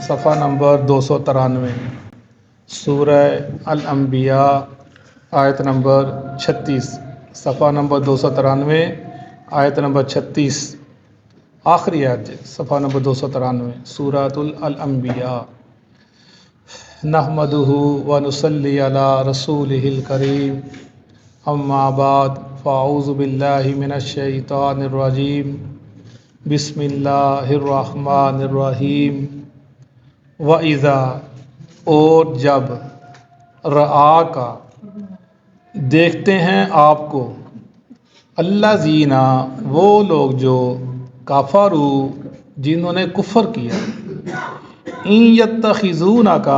صفحہ نمبر 293، سورہ الانبیاء آیت نمبر 36، صفحہ نمبر 293 آیت نمبر 36، آخری آیت صفحہ نمبر 293، سورۃ الانبیاء۔ نحمدہ ونصلی علی رسولہ الکریم، اما بعد فاعوذ باللہ من الشیطان الرجیم، بسم اللہ الرحمن الرحیم۔ وَإِذَا، اور جب، رعا کا، دیکھتے ہیں آپ کو، الذین، وہ لوگ جو، کفروا، جنہوں نے کفر کیا، ان یتخذونک،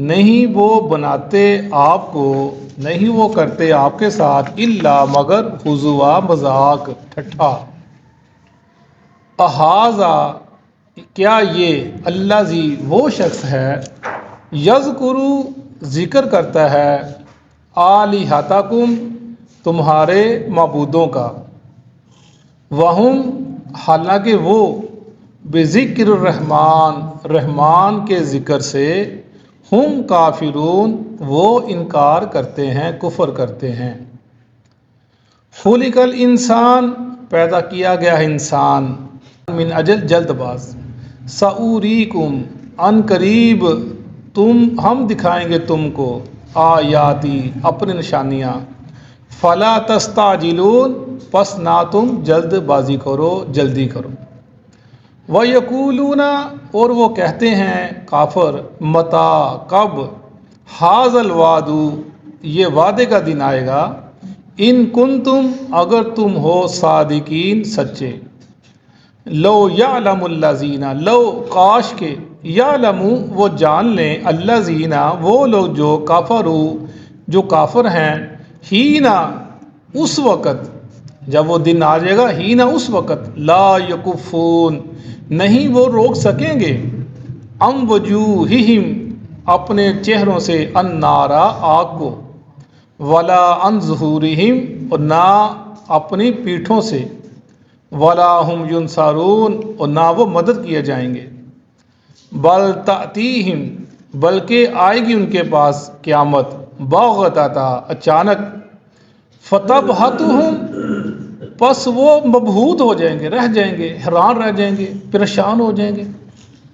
نہیں وہ بناتے آپ کو، نہیں وہ کرتے آپ کے ساتھ، الا مگر ہزوا، مذاق، ٹھٹھا۔ اہذا، کیا یہ، الذی، وہ شخص ہے، یذکر، ذکر کرتا ہے، آلہتکم، تمہارے معبودوں کا، وہم، حالانکہ وہ، بذکر الرحمن، رحمان کے ذکر سے، ہم کافرون، وہ انکار کرتے ہیں، کفر کرتے ہیں۔ خلق الانسان، پیدا کیا گیا ہے انسان، من اجل، جلد باز، سأوریکم، ان قریب، ہم دکھائیں گے تم کو، آیاتی، اپنی نشانیاں، فلا تستعجلون، پس نہ تم جلد بازی کرو، جلدی کرو۔ وَيَقُولُونَ، اور وہ کہتے ہیں کافر، متى، کب، ھذا الوعد، یہ وعدے کا دن آئے گا، ان کنتم، اگر تم ہو صادقین، سچے۔ لو یعلم الذین، لو، کاش کے، یعلم، وہ جان لیں، الذین، وہ لوگ جو، کفروا، جو کافر ہیں، حینا، اس وقت، جب وہ دن آ جائے گا، حینا، اس وقت، لا یکفون، نہیں وہ روک سکیں گے، عن وجوہہم، اپنے چہروں سے، النار، آگ کو، ولا عن ظہورہم، اور نہ اپنی پیٹھوں سے، ولا ہم ینصرون، اور نہ وہ مدد کیے جائیں گے، بل تأتیہم، بلکہ آئے گی ان کے پاس قیامت، بغتۃ، اچانک، فتبہتہم، پس وہ مبہوت ہو جائیں گے، رہ جائیں گے، حیران رہ جائیں گے، پریشان ہو جائیں گے،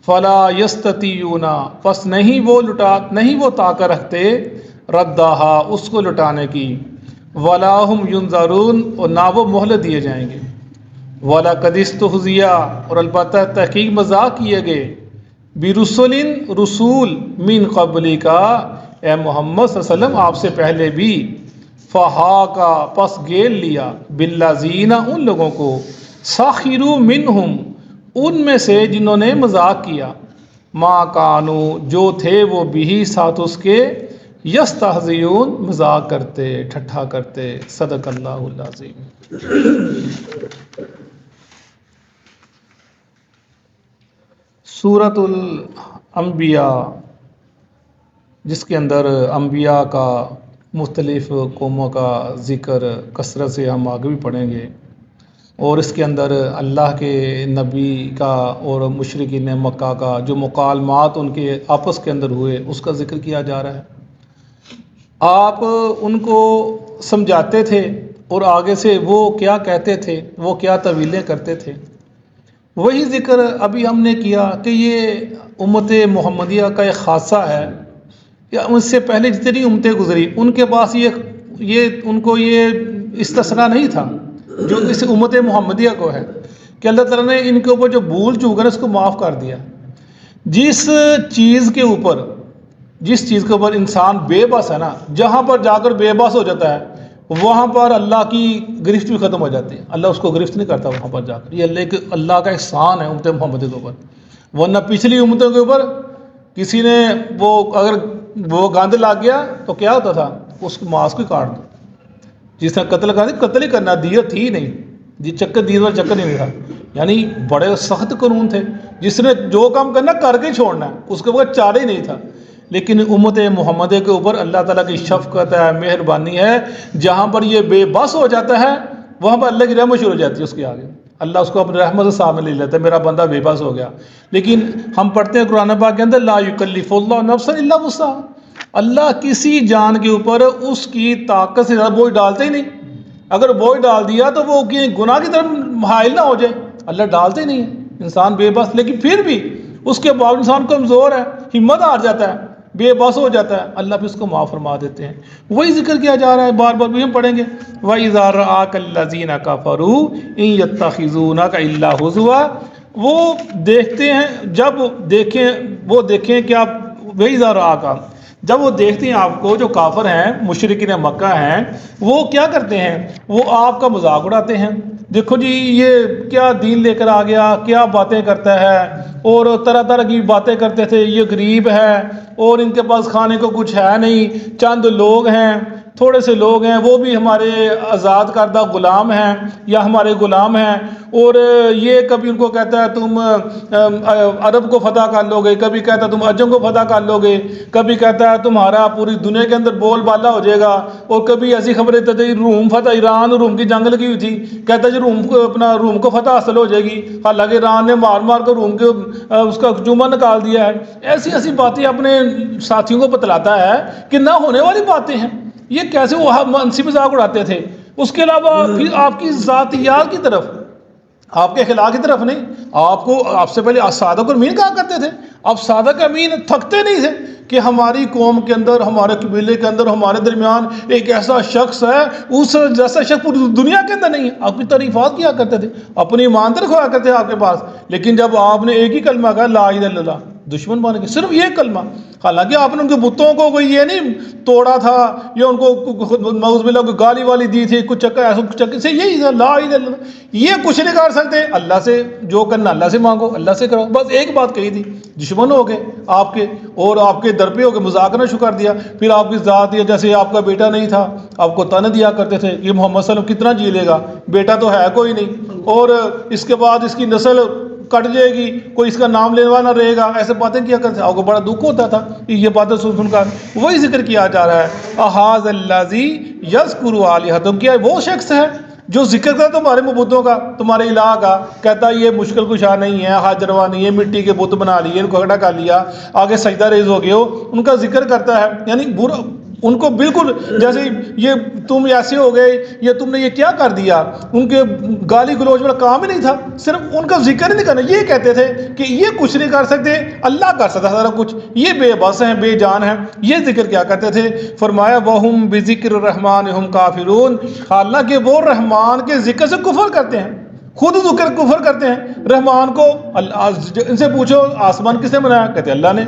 فلا یستطیعون، پس نہیں وہ طاقت رکھتے، ردہا، اس کو لٹانے کی، ولا ہم ینظرون، اور نہ وہ مہلت دیے جائیں گے، وَلَقَدِ اسْتُهْزِئَ، اور البتہ تحقیق مذاق کیے گئے، برسول، رسول، من قبلک، اے محمد صلی اللہ علیہ وسلم آپ سے پہلے بھی، فحاق، پس گیل لیا، بالذین، ان لوگوں کو، سخروا منہم، ان میں سے جنہوں نے مذاق کیا، ما کانوا، جو تھے وہ بھی، ساتھ اس کے، یستہزئون، مذاق کرتے، ٹھٹھا کرتے۔ صدق اللہ العظیم۔ سورۃ الانبیاء، جس کے اندر انبیاء کا، مختلف قوموں کا ذکر کثرت سے ہم آگے بھی پڑھیں گے، اور اس کے اندر اللہ کے نبی کا اور مشرکین مکہ کا جو مکالمات ان کے آپس کے اندر ہوئے، اس کا ذکر کیا جا رہا ہے۔ آپ ان کو سمجھاتے تھے، اور آگے سے وہ کیا کہتے تھے، وہ کیا تعویلیں کرتے تھے، وہی ذکر ابھی ہم نے کیا کہ یہ امت محمدیہ کا ایک خاصہ ہے، یا ان سے پہلے جتنی امتیں گزری ان کے پاس ان کو یہ استثناء نہیں تھا جو اس امت محمدیہ کو ہے، کہ اللہ تعالیٰ نے ان کے اوپر جو بھول چوک ہے اس کو معاف کر دیا۔ جس چیز کے اوپر انسان بے بس ہے نا، جہاں پر جا کر بے بس ہو جاتا ہے، وہاں پر اللہ کی گرفت بھی ختم ہو جاتی ہے، اللہ اس کو گرفت نہیں کرتا وہاں پر جا کر۔ یہ اللہ کا احسان ہے امت محمدی کے اوپر، ورنہ پچھلی امتوں کے اوپر کسی نے اگر وہ گاند لگ گیا تو کیا ہوتا تھا، اس کو ماس کو کاٹ دو، جس نے قتل ہی کرنا، دیت تھی نہیں، دیت والا چکر نہیں تھا، یعنی بڑے سخت قانون تھے، جس نے جو کام کرنا کر کے چھوڑنا ہے، اس کے بعد چارہ ہی نہیں تھا۔ لیکن امت محمدیہ کے اوپر اللہ تعالیٰ کی شفقت ہے، مہربانی ہے، جہاں پر یہ بے بس ہو جاتا ہے وہاں پر اللہ کی رحمت شروع ہو جاتی ہے اس کے آگے۔ اللہ اس کو اپنی رحمت سے سامنے لے لیتا ہے، میرا بندہ بے بس ہو گیا۔ لیکن ہم پڑھتے ہیں قرآن پاک کے اندر لا یکلف اللہ نفسا الا وسعها، اللہ کسی جان کے اوپر اس کی طاقت سے زیادہ بوجھ ڈالتے ہی نہیں۔ اگر بوجھ ڈال دیا تو وہ گناہ کی طرف حائل نہ ہو جائے، اللہ ڈالتے ہی نہیں ہے، انسان بے بس، لیکن پھر بھی اس کے باوجود انسان کمزور ہے، ہمت ہار جاتا ہے، بے بس ہو جاتا ہے، اللہ پھر اس کو معاف فرما دیتے ہیں۔ وہی ذکر کیا جا رہا ہے، بار بار بھی ہم پڑھیں گے وَإِذَا رَآكَ الَّذِينَ كَفَرُوا إِن يَتَّخِذُونَكَ إِلَّا هُزُوًا، وہ دیکھتے ہیں جب وہ دیکھیں کہ آپ وَإِذَا رَآكَ، جب وہ دیکھتے ہیں آپ کو، جو کافر ہیں مشرکین مکہ ہیں، وہ کیا کرتے ہیں، وہ آپ کا مذاق اڑاتے ہیں، دیکھو جی یہ کیا دین لے کر آ گیا، کیا باتیں کرتا ہے، اور طرح طرح کی باتیں کرتے تھے، یہ غریب ہے اور ان کے پاس کھانے کو کچھ ہے نہیں، چند لوگ ہیں، تھوڑے سے لوگ ہیں، وہ بھی ہمارے آزاد کردہ غلام ہیں یا ہمارے غلام ہیں، اور یہ کبھی ان کو کہتا ہے تم عرب کو فتح کر لو گے، کبھی کہتا ہے تم عجم کو فتح کر لو گے، کبھی کہتا ہے تمہارا پوری دنیا کے اندر بول بالا ہو جائے گا، اور کبھی ایسی خبریں دیتے تھے روم فتح، ایران اور روم کی جنگ لگی ہوئی تھی، کہتا ہے جی روم کو فتح حاصل ہو جائے گی، حالانکہ ایران نے مار مار کر روم کے اس کا جمعہ نکال دیا ہے۔ ایسی ایسی باتیں اپنے ساتھیوں کو بتلاتا ہے کہ نہ ہونے والی باتیں ہیں، یہ کیسے وہ منسی مذاق اڑاتے تھے۔ اس کے علاوہ پھر آپ کی ذاتیات کی طرف، آپ کے اخلاق کی طرف نہیں، آپ سے پہلے صادق امین کہا کرتے تھے، اب صادق امین تھکتے نہیں تھے کہ ہماری قوم کے اندر، ہمارے قبیلے کے اندر، ہمارے درمیان ایک ایسا شخص ہے، اس جیسا شخص پوری دنیا کے اندر نہیں ہے، آپ کی تعریفات کیا کرتے تھے، اپنی ایمانداری کھوایا کرتے تھے آپ کے پاس، لیکن جب آپ نے ایک ہی کلمہ کہا لا الہ الا اللہ، دشمن بن گئے، صرف یہ کلمہ، حالانکہ آپ نے ان کے بتوں کو کوئی یہ نہیں توڑا تھا یا ان کو نعوذ باللہ کوئی گالی والی دی تھی، کچھ چکا ایسا کچھ چکے سے، یہی لا الہ الا اللہ، یہ کچھ نہیں کر سکتے، اللہ سے جو کرنا اللہ سے مانگو، اللہ سے کرو، بس ایک بات کہی تھی، دشمن ہو گئے آپ کے، اور آپ کے در پہ ہو کے مذاق نہ شروع کر دیا، پھر آپ کی ذات یہ جیسے آپ کا بیٹا نہیں تھا، آپ کو تن دیا کرتے تھے کہ محمد صلی اللہ علیہ وسلم کتنا جی لے گا، بیٹا تو ہے کوئی نہیں، اور اس کے بعد اس کی نسل کٹ جائے گی، کوئی اس کا نام لینے والا نہ رہے گا، ایسے باتیں کیا کرتے، آپ کو بڑا دکھ ہوتا تھا کہ یہ باتیں سن کر وہی ذکر کیا جا رہا ہے، احاذ الذی یذکر آلہتکم، کیا وہ شخص ہے جو ذکر کرتا تمہارے معبودوں کا، تمہارے الہ کا، کہتا ہے یہ مشکل کشا نہیں ہے، حاجروا نہیں ہے، مٹی کے بت بنا لیے، ان کو کھڑا کر لیا، آگے سجدہ ریز ہو گئے ہو، ان کا ذکر کرتا ہے، یعنی برا ان کو بالکل جیسے یہ تم ایسے ہو گئے، یہ تم نے یہ کیا کر دیا، ان کے گالی گلوچ والا کام ہی نہیں تھا، صرف ان کا ذکر ہی نہیں کرنا، یہ کہتے تھے کہ یہ کچھ نہیں کر سکتے، اللہ کر سکتا سارا کچھ، یہ بے بس ہیں، بے جان ہیں، یہ ذکر کیا کرتے تھے، فرمایا وَهُمْ بِذِكْرِ الرَّحْمَنِ هُمْ كَافِرُونَ، حالانکہ وہ رحمان کے ذکر سے کفر کرتے ہیں، خود ذکر کفر کرتے ہیں رحمان کو۔ ان سے پوچھو آسمان کس نے بنایا، کہتے اللہ نے،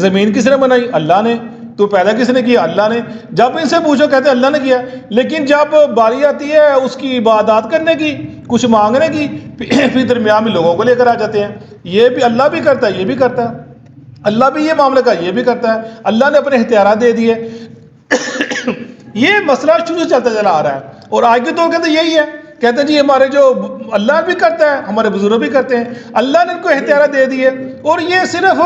زمین کس نے بنائی، اللہ نے، تو پیدا کس نے کیا، اللہ نے، جب ان سے پوچھو کہتے اللہ نے کیا، لیکن جب باری آتی ہے اس کی عبادات کرنے کی، کچھ مانگنے کی، پھر درمیان میں لوگوں کو لے کر آ جاتے ہیں، یہ بھی اللہ بھی کرتا ہے، یہ بھی کرتا ہے، اللہ بھی یہ معاملہ کا یہ بھی کرتا ہے، اللہ نے اپنے اختیارات دے دیے، یہ مسئلہ شروع سے چلتا چلا آ رہا ہے، اور آج کے دور کے اندر یہی ہے، کہتے ہیں جی ہمارے جو اللہ بھی کرتا ہے، ہمارے بزرگ بھی کرتے ہیں، اللہ نے ان کو اختیارات دے دیے، اور یہ صرف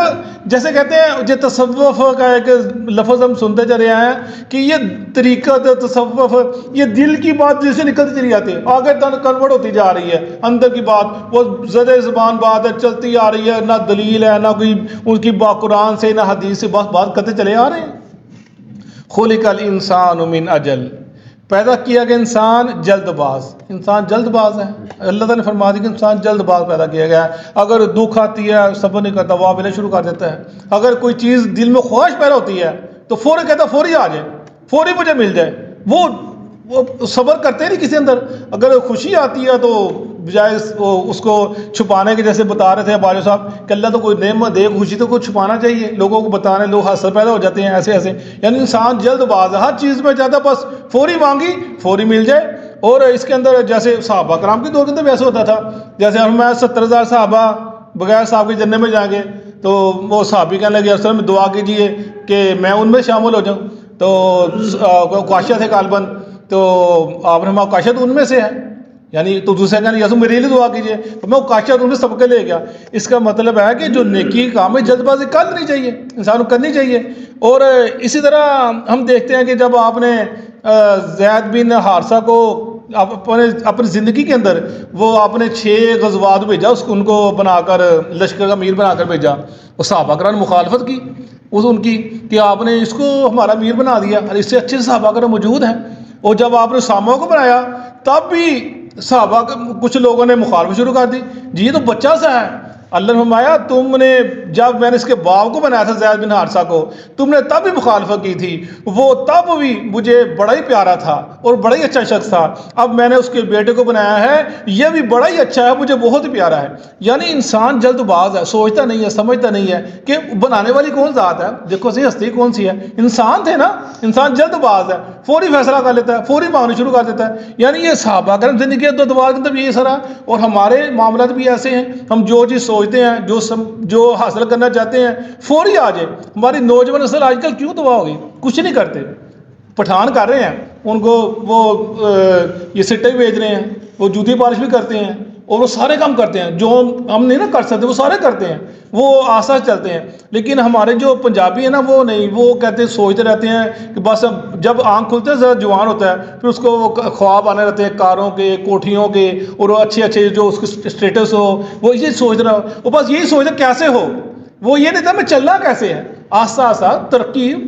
جیسے کہتے ہیں جو تصوف کا ایک لفظ ہم سنتے چلے آئے ہیں کہ یہ طریقہ تصوف، یہ دل کی بات دل سے نکلتی چلی جاتی ہے، آگے کنورٹ ہوتی جا رہی ہے، اندر کی بات وہ زد زبان بات ہے، چلتی آ رہی ہے، نہ دلیل ہے، نہ کوئی ان کی قرآن سے، نہ حدیث سے، بات کرتے چلے آ رہے ہیں۔ خلق الانسان من اجل، پیدا کیا گیا انسان جلد باز، انسان جلد باز ہے، اللہ تعالیٰ نے فرما دیا کہ انسان جلد باز پیدا کیا گیا ہے، اگر دکھ آتی ہے صبر نہیں کرتا، واہ بلا شروع کر دیتا ہے، اگر کوئی چیز دل میں خواہش پیدا ہوتی ہے تو فوری کہتا فوری آ جائے، فوری مجھے مل جائے، وہ صبر کرتے نہیں کسی اندر، اگر خوشی آتی ہے تو بجائے اس کو چھپانے کے، جیسے بتا رہے تھے باجو صاحب کہ اللہ تو کوئی نعمت دے، خوشی تو کوئی چھپانا چاہیے، لوگوں کو بتانے، لوگ حسد پیدا ہو جاتے ہیں ایسے ایسے، یعنی انسان جلد باز ہے، ہر چیز میں جاتا بس فوری مانگی فوری مل جائے۔ اور اس کے اندر جیسے صحابہ کرام کے دور کے اندر ویسے ہوتا تھا، جیسے ہم 70,000 صحابہ بغیر صاحب کے جنت میں جائیں گے، تو وہ صحابی کہنے لگے اصل میں دعا کیجیے کہ میں ان میں شامل ہو جاؤں، تو کاشت ہے کالبند، تو آپ نے ہمارا کاشت ان میں سے ہے، یعنی تو دوسرے کہنے یسو میرے لیے دعا کیجیے، تو میں وہ کاشت ان میں سب کے لے گیا۔ اس کا مطلب ہے کہ جو نیکی کام ہے جلد بازی کرنی چاہیے، انسان کو کرنی چاہیے۔ اور اسی طرح ہم دیکھتے ہیں کہ جب آپ نے زید بن حارثہ کو آپ اپنی زندگی کے اندر وہ آپ نے 6 غزوات بھیجا، ان کو بنا کر لشکر کا امیر بنا کر بھیجا، وہ صحابہ کرام نے مخالفت کی ان کی کہ آپ نے اس کو ہمارا امیر بنا دیا، اور اس سے اچھے صحابہ کرام موجود ہیں. اور جب آپ نے اسامہ کو بنایا تب بھی صحابہ کچھ لوگوں نے مخالفت شروع کر دی، جی یہ تو بچہ سا ہے. اللہ نے فرمایا تم نے جب میں نے اس کے باپ کو بنایا تھا زید بن حارثہ کو، تم نے تب بھی مخالفت کی تھی، وہ تب بھی مجھے بڑا ہی پیارا تھا اور بڑا ہی اچھا شخص تھا، اب میں نے اس کے بیٹے کو بنایا ہے، یہ بھی بڑا ہی اچھا ہے، مجھے بہت ہی پیارا ہے. یعنی انسان جلد باز ہے، سوچتا نہیں ہے، سمجھتا نہیں ہے کہ بنانے والی کون ذات ہے. دیکھو صحیح ہستی کون سی ہے، انسان تھے نا. انسان جلد باز ہے، فوری فیصلہ کر لیتا ہے، فوری مانگنا شروع کر دیتا ہے. یعنی یہ صحابہ کرام زندگی کے دور کے اندر یہی سرا، اور ہمارے معاملات بھی ایسے ہیں، ہم جو چیز سوچتے ہیں، جو حاصل کرنا چاہتے ہیں فوری آ جائے. ہماری نوجوان نسل آج کل کیوں تباہ ہو گئی؟ کچھ نہیں کرتے. پٹھان کر رہے ہیں، ان کو وہ یہ سٹے بھی بھیج رہے ہیں، وہ جوتی پالش بھی کرتے ہیں، اور وہ سارے کام کرتے ہیں جو ہم نہیں نا کر سکتے، وہ سارے کرتے ہیں، وہ آسان چلتے ہیں. لیکن ہمارے جو پنجابی ہیں نا وہ نہیں، وہ کہتے ہیں سوچتے رہتے ہیں کہ بس جب آنکھ کھلتے ہیں ذرا جوان ہوتا ہے پھر اس کو وہ خواب آنے رہتے ہیں کاروں کے، کوٹھیوں کے، اور اچھے اچھے جو اس کے اسٹیٹس ہو، وہ یہ سوچ رہا، وہ بس یہی سوچ رہا کیسے ہو. وہ یہ نہیں تھا میں چلنا کیسے ہے. آہستہ آہستہ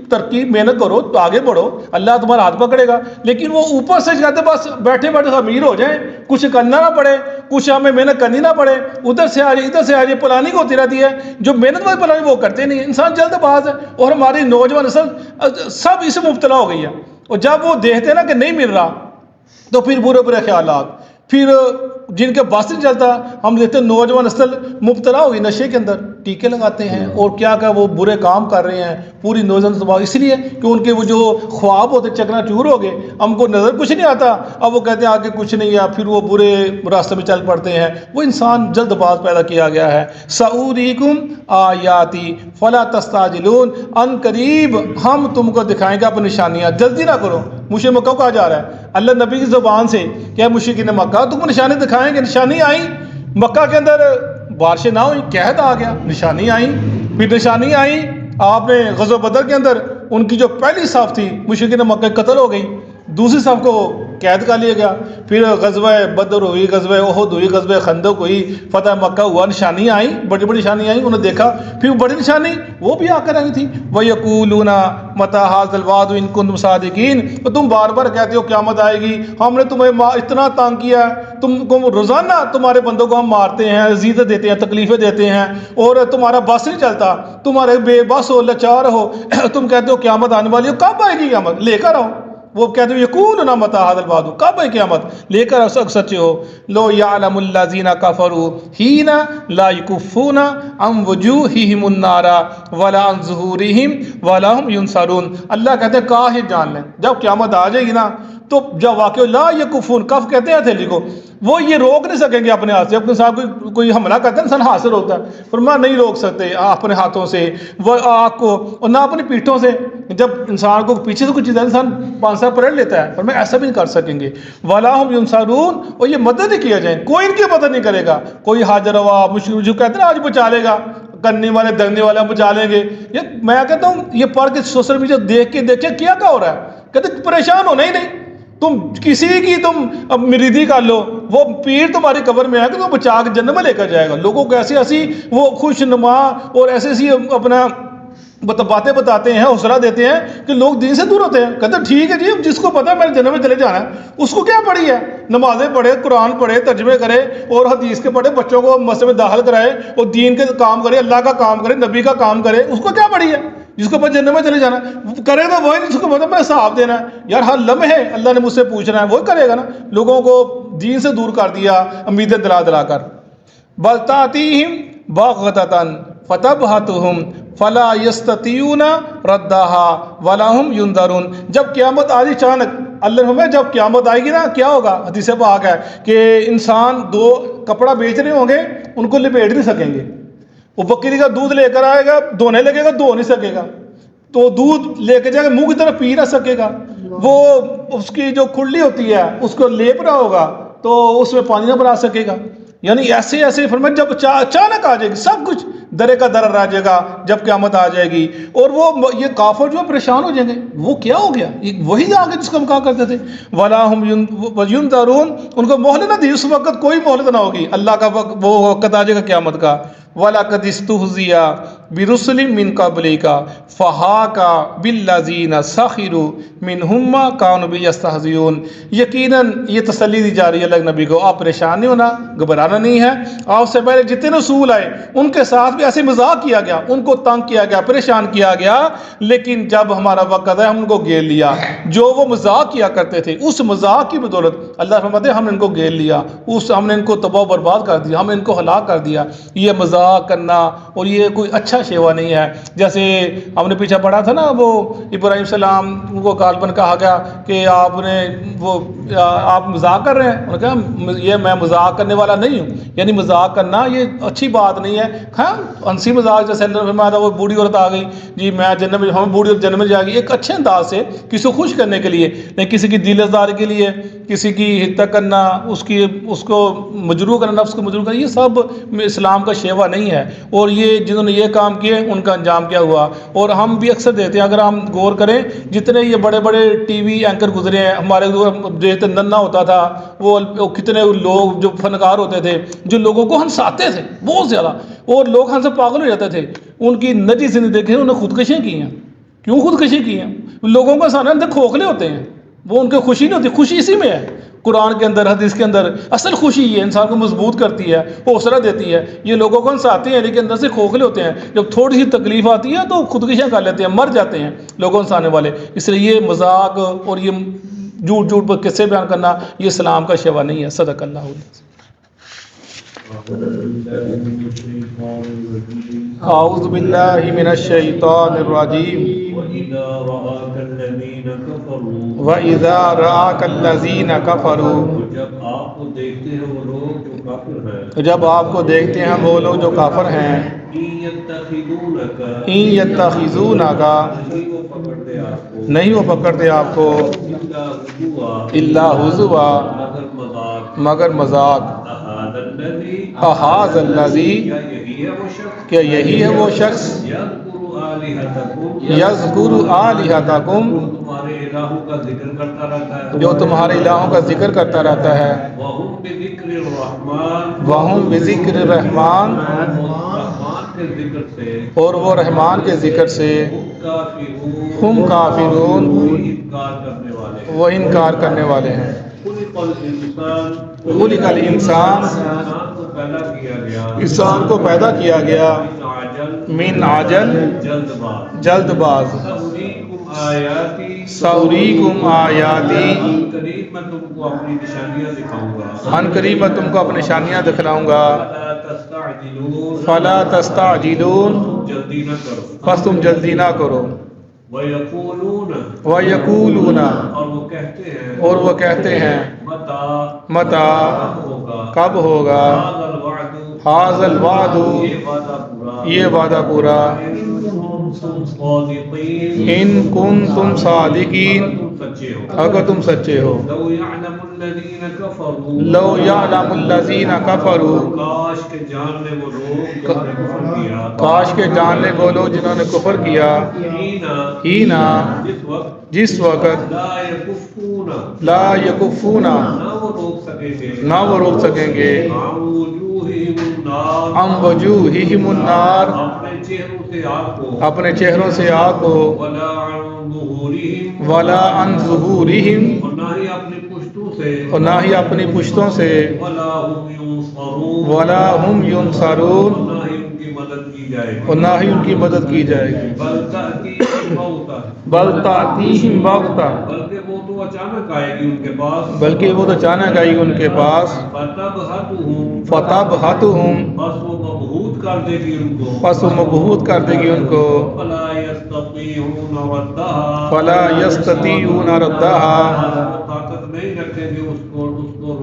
ترقی محنت کرو تو آگے بڑھو، اللہ تمہارا ہاتھ پکڑے گا. لیکن وہ اوپر سے کہتے بس بیٹھے بیٹھے امیر ہو جائیں، کچھ کرنا نہ پڑے، کچھ ہمیں محنت کرنی نہ پڑے، ادھر سے آ جائے ادھر سے آ جائے، پلاننگ ہوتی رہتی ہے. جو محنت والی پلاننگ وہ کرتے نہیں. انسان جلد باز ہے، اور ہماری نوجوان نسل سب اس میں مبتلا ہو گئی ہے. اور جب وہ دیکھتے ہیں نا کہ نہیں مل رہا تو پھر برے برے خیالات، پھر جن کے بس نہیں چلتا. ہم دیکھتے ہیں نوجوان نسل مبتلا ہوگی نشے کے اندر، ٹیکے لگاتے ہیں اور کیا وہ برے کام کر رہے ہیں. پوری نوجوان نسل اس لیے کہ ان کے وہ جو خواب ہوتے چکنا چور ہو گئے، ہم کو نظر کچھ نہیں آتا، اب وہ کہتے ہیں آگے کچھ نہیں ہے، پھر وہ برے راستے میں چل پڑتے ہیں. وہ انسان جلد باز پیدا کیا گیا ہے. سَأُرِيكُمْ آیاتی فلا تستعجلون، ان قریب ہم تم کو دکھائیں گے اپنی نشانیاں، جلدی نہ کرو. مشرک مکہ کو کہا جا رہا ہے اللہ نبی کی زبان سے کہ مشرکین مکہ تم کو نشانی دکھائیں گے. نشانی آئی، مکہ کے اندر بارشیں نہ ہوئی، قحط آ گیا، نشانی آئی. پھر نشانی آئی آپ نے غزوہ بدر کے اندر ان کی جو پہلی صف تھی مشرکین مکہ قتل ہو گئی، دوسری صف کو قید کر لیا گیا. پھر غزوہ بدر ہوئی، غزوہ احد ہوئی، غزوہ خندق ہوئی، فتح مکہ ہوا، نشانی آئی، بڑی بڑی نشانی آئی. انہوں نے دیکھا پھر بڑی نشانی وہ بھی آ کر آئی تھی. وَيَقُولُونَ مَتَىٰ هَٰذَا الْوَعْدُ إِن كُنتُمْ صَادِقِينَ. تو تم بار بار کہتے ہو قیامت آئے گی، ہم نے تمہیں اتنا تنگ کیا ہے، تم کو روزانہ تمہارے بندوں کو ہم مارتے ہیں، اذیتیں دیتے ہیں، تکلیفیں دیتے ہیں، اور تمہارا بس نہیں چلتا، تمہارے بے بس ہو، لاچار ہو، تم کہتے ہو قیامت آنے والی ہو. کب آئے گی قیامت؟ لے کر آؤ. وہ کہتے ہیں یقولون متی ھذا الوعد، کب ہے قیامت؟ لے کر سچے ہو. لو یعلم الذین کفروا حین لا یکفون عن وجوہہم النار ولا عن ظہورہم ولا هم ینصرون. اللہ کہتے ہیں کاش یہ جان لیں جب قیامت آ جائے گی نا تو جب واقع لا یکفون، کف کہتے ہیں ہتھیلی کو، وہ یہ روک نہیں سکیں گے اپنے ہاتھ سے. اپنے ساتھ کوئی حملہ کرتا ہے انسان حاصل ہوتا ہے، فرمایا نہیں روک سکتے اپنے ہاتھوں سے، وہ آگ کو، اور نہ اپنی پیٹھوں سے. جب انسان کو پیچھے سے کچھ چیز ہے انسان پانسا پلٹ لیتا ہے، فرمایا ایسا بھی نہیں کر سکیں گے. ولا هم ینصرون، اور یہ مدد نہیں کیا جائیں، کوئی ان کی مدد نہیں کرے گا. کوئی حاجر روا مشکل جو کہتے ہیں آج بچا لے گا، کرنے والے دگنے والے ہم بچا لیں گے. یہ میں کہتا ہوں یہ پڑھ کے سوشل میڈیا دیکھ کے دیکھے کیا ہو رہا ہے. کہتے پریشان ہونا ہی نہیں، تم کسی کی تم مریدی کر لو، وہ پیر تمہاری قبر میں ہے کہ تم بچا کے جنت میں لے کر جائے گا. لوگوں کو ایسی ایسی وہ خوش نما اور ایسی ایسی اپنا باتیں بتاتے ہیں، حوصلہ دیتے ہیں کہ لوگ دین سے دور ہوتے ہیں. کہتے ہیں ٹھیک ہے جی، جس کو پتہ ہے میں نے جنت میں چلے جانا ہے اس کو کیا پڑھی ہے، نمازیں پڑھے، قرآن پڑھے، ترجمے کرے اور حدیث کے پڑھے، بچوں کو مسجد میں داخل کرائے اور دین کے کام کرے، اللہ کا کام کرے، نبی کا کام کرے. اس کو کیا پڑھی ہے؟ جس کو پتہ جنت میں چلے جانا کرے گا وہی، جس کو پتہ میں حساب دینا ہے یار ہر لمحے اللہ نے مجھ سے پوچھنا ہے وہی کرے گا نا. لوگوں کو دین سے دور کر دیا امیدیں دلا دلا کر. بل تأتیہم بغتۃ فتبہتہم فلا یستطیعون ردھا ولا هم ینظرون. جب قیامت آ جائے اچانک، اللہ ہمیں جب قیامت آئے گی نا کیا ہوگا؟ حدیث پاک ہے کہ انسان دو کپڑا بیچ رہے ہوں گے، ان کو لپیٹ نہیں سکیں گے. وہ بکری کا دودھ لے کر آئے گا، دھونے لگے گا، دھو نہیں سکے گا، تو دودھ لے کے جائے گا منہ کی طرف پی نہ سکے گا. وہ اس کی جو کھلی ہوتی ہے اس کو لیپ رہا ہوگا تو اس میں پانی نہ بنا سکے گا. یعنی ایسے ایسے فرمایا جب اچانک آ جائے گی سب کچھ درے کا درر آ جائے گا جب قیامت آ جائے گی، اور وہ یہ کافر جو پریشان ہو جائیں گے، وہ کیا ہو گیا، وہی آگے جس کو ہم کہا کرتے تھے وَلَا هُمْ يُنْظَرُونَ، ان کو مہلت نہ دی، اس وقت کوئی مہلت نہ ہوگی، اللہ کا وہ وقت آ جائے گا قیامت کا۔ وَلَقَدِ اسْتُهْزِئَ بِرُسُلٍ مِّن قَبْلِكَ فَحَاقَ بِالَّذِينَ سَخِرُوا مِنْهُم مَّا كَانُوا بِهِ يَسْتَهْزِئُونَ۔ یقیناً یہ تسلی دی جا رہی ہے اللہ نبی کو، آپ پریشان نہیں ہونا، گھبرانا نہیں ہے، آپ سے پہلے جتنے رسول آئے ان کے ساتھ بھی ایسے مذاق کیا گیا، ان کو تنگ کیا گیا، پریشان کیا گیا، لیکن جب ہمارا وقت ہے ہم ان کو گھیر لیا۔ جو وہ مذاق کیا کرتے تھے اس مذاق کی بدولت اللہ فرماتے ہیں ہم نے ان کو گھیر لیا، ہم نے ان کو تباہ و برباد کر دیا، ہم نے ان کو ہلاک کر دیا۔ یہ مذاق کرنا اور یہ کوئی اچھا شیوا نہیں ہے۔ جیسے ہم نے پیچھے پڑھا تھا نا، وہ ابراہیم السلام کو غالباً کہا گیا کہ آپ مذاق کر رہے ہیں، انہوں نے کہا یہ میں مذاق کرنے والا نہیں ہوں، یعنی مذاق کرنا یہ اچھی بات نہیں ہے۔ ہاں ہنسی مذاق، جیسے اللہ نے فرمایا تھا وہ بوڑھی عورت آ گئی جی میں جنت میں، ہمیں بوڑھی عورت جنت میں جائے گی، ایک اچھے انداز سے کسی کو خوش کرنے کے لیے، لیکن کسی کی دل آزاری کے لیے، کسی کی حتک کرنا، اس کو مجروح کرنا، نفس کو مجروح کرنا، یہ سب اسلام کا شیوا نہیں ہے۔ اور یہ جنہوں نے یہ کام کیے ان کا انجام کیا ہوا۔ اور ہم بھی اکثر دیتے ہیں، اگر ہم غور کریں جتنے یہ بڑے بڑے ٹی وی اینکر گزرے ہیں ہمارے، جیسے ننا ہوتا تھا، وہ کتنے لوگ جو فنکار ہوتے تھے جو لوگوں کو ہنساتے تھے بہت زیادہ، اور لوگ ہم سے پاگل ہو جاتے تھے، ان کی نجی زندگی دیکھیں، انہوں نے خودکشیاں کی ہیں۔ کیوں خودکشی کی ہیں؟ لوگوں کا سامنے اندر کھوکھلے ہوتے ہیں، وہ ان کی خوشی نہیں ہوتی، خوشی اسی میں ہے، قرآن کے اندر حدیث کے اندر اصل خوشی یہ انسان کو مضبوط کرتی ہے، حوصلہ دیتی ہے۔ یہ لوگوں کو ہنساتے ہیں لیکن اندر سے کھوکھلے ہوتے ہیں، جب تھوڑی سی تکلیف آتی ہے تو خودکشیاں کر لیتے ہیں، مر جاتے ہیں لوگوں ہنسانے والے۔ اس لیے یہ مذاق اور یہ جھوٹ پر قصے بیان کرنا یہ اسلام کا شیوا نہیں ہے۔ صدق اللہ علیہ۔ اعوذ باللہ من الشیطان الرجیم۔ وَإِذَا رَآكَ الَّذِينَ كَفَرُوا، جب آپ کو دیکھتے ہیں وہ لوگ جو کافر ہیں، جب آپ کو دیکھتے ہیں وہ لوگ جو کافر ہیں، إِن يَتَّخِذُونَكَ، نہیں وہ پکڑتے آپ کو، نہیں وہ پکڑتے آپ کو إِلَّا هُزُوًا، الا ہزوا مگر مذاق، مگر مذاق۔ أَهَٰذَا الَّذِي، احاذ الذی، کیا یہی ہے وہ شخص، کہ یہی ہے وہ شخص يَذْكُرُ آلِهَتَكُمْ، یذکر آلہتکم، تمہارے الہوں کا ذکر کرتا رہتا ہے، جو تمہارے الہوں کا ذکر کرتا رہتا ہے، وَهُمْ بِذِكْرِ الرَّحْمَٰنِ، وہم بذکر الرحمن، رحمان کے ذکر سے، اور وہ رحمان کے ذکر سے ہم کافرون، انکار کرنے والے، وہ انکار کرنے والے ہیں۔ خلق الانسان، خلق الانسان، انسان کو پیدا کیا گیا، انسان کو پیدا کیا گیا من عجل، من عجل، جلد باز، جلد باز، سأریکم آیاتی، سوریکم آیاتی، قریب میں تم کو اپنی نشانیاں دکھاؤں گا، ان قریب میں تم کو اپنی نشانیاں دکھلاؤں گا، فلا تستعجلون، فلا تستعجلون، جلدی نہ کرو، پس تم جلدی نہ کرو، وَيَقُولُونَ، وَيَقُولُونَ، اور وہ کہتے ہیں، اور وہ کہتے ہیں متا، کب ہوگا، هذا الوعد، حاض الوعد، یہ وعدہ پورا، یہ وعدہ پورا، تم صادقین، ان کنتم صادقین، تم سچے ہو، اگر تم سچے ہو، لو يعلم الذین کفروا، لو یعلم الذین کفروا، کاش کے جان لے وہ لوگ جنہوں نے کفر کیا، کاش کے جان لے وہ لوگ جنہوں نے کفر کیا، ہینا، جس وقت لا یکفون، لا یکفون، نہ وہ روک سکیں گے، نہ وہ روک سکیں گے، عن وجوہہم النار، عن وجوہہم النار، اپنے چہروں سے آگ کو، اپنے چہروں سے آگ کو، ولا عن ظہورہم، ولا عن ظہورہم، اور نہ ہی اپنی پشتوں سے، اور نہ ہی اپنی پشتوں سے، ولا هم ينصرون، ولا ہم ینصرون، نہ ہی ان کی مدد کی جائے گی، اور نہ ہی ان کی مدد کی جائے گی، بل تأتیہم بغتہ، بل تأتیہم بغتہ، بلکہ وہ تو اچانک آئے گی ان کے پاس، بلکہ وہ تو اچانک آئی ان کے پاس، فتبہتہم، فتبہتہم، بس وہ مبہوت کر دے گی ان کو، پس وہ مبہوت کر دے گی ان کو، فلا یستطیعون ردہا، فلا یستطیعون ردہا، وہ طاقت نہیں رکھیں گے اس کو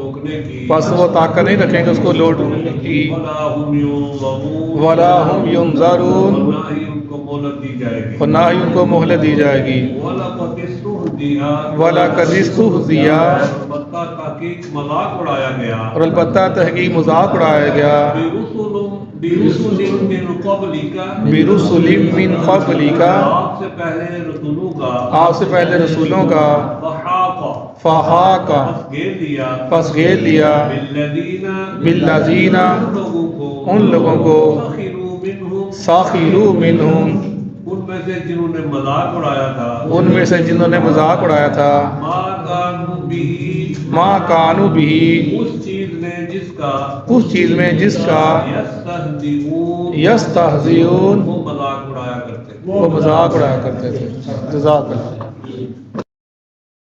روکنے کی، پس وہ طاقت نہیں رکھیں گے اس کو لوٹنے کی، ولا هم ينظرون، ولا ہم ینظرون، نہ ہی ان کو مہلت دی جائے گی، اور نہ ہی ان کو مہلت دی جائے گی، وَلَقَدِ اسْتُهْزِئَ، وَلَقَدِ اسْتُهْزِئَ، البتہ تحقیق مذاق اڑایا گیا اور البتہ تحقیق مذاق اڑایا گیا برسل من قبلک برسل من قبلک آپ سے پہلے رسولوں کا آپ سے پہلے رسولوں کا فحاق فحاق پس گھیر لیا بالذین بالذین ان لوگوں کو سخروا منہم سخروا منہم ان میں سے جنہوں نے مذاق اڑایا تھا ان میں سے جنہوں نے مذاق اڑایا تھا ما کانوا بہ ما کانوا بھی اس چیز میں جس کا یستہزئون یستہزئون وہ مذاق اڑایا کرتے وہ مذاق اڑایا کرتے تھے جزاک اللہ